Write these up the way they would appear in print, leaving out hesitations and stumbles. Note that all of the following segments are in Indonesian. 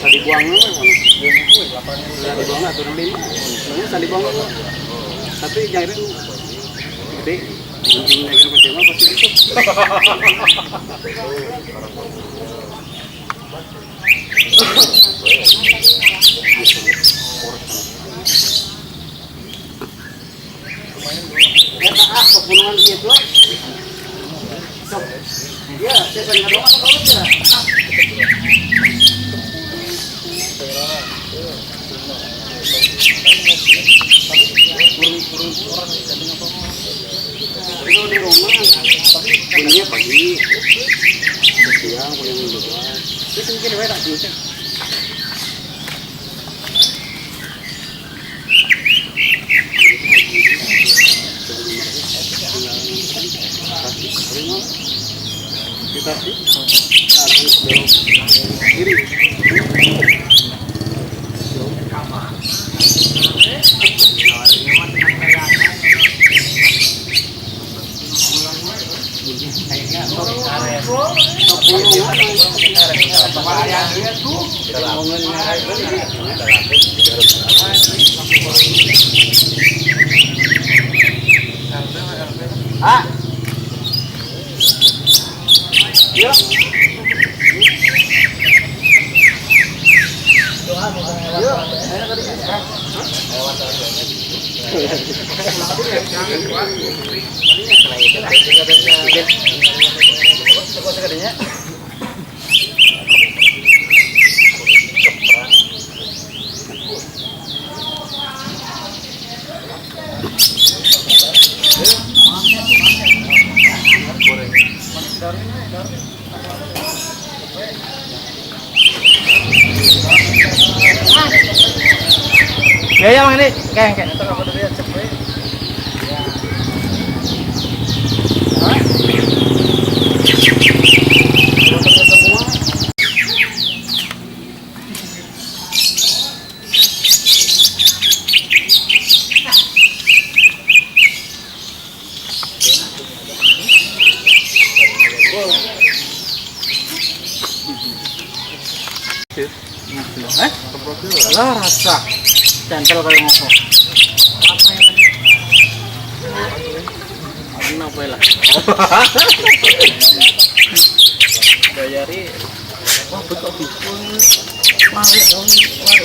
Bisa dibuang loh. Bisa dibuang atau 5. Sebenarnya bisa dibuang loh. Tapi jahitnya gede. Jahitnya pasti mah pasti itu. Pembunuhan gitu. Iya, saya paling doang apa kalau tidak? Kalau di rumah, bunyinya pagi, siang, pulang minggu. Terus mungkin dia tak bisa. Kita sih, kiri. Ah, ya. Ya Mang ini kayak itu apa tadi cepet. Lah rasa centel kayak ngopo. Apa ya tadi? Apa lah? Bayari. Wah betul dukun.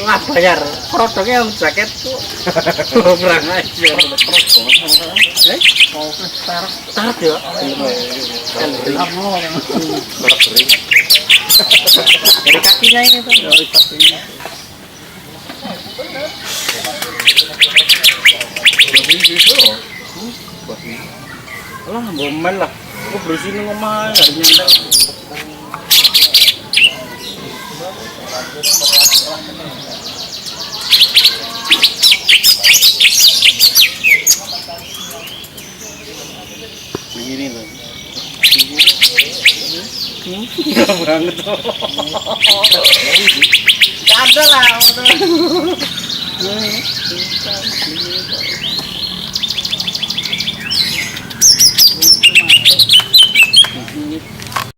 Wah bayar. Produknya yang jaket tuh. Berang aja. Mau start ya. Dari kakinya ini tuh. Dari kakinya. Alah, bomen lah. Aku bersih nih ngomong, nggak nyantai. Begini loh. Nggak banget tuh. Ada lah.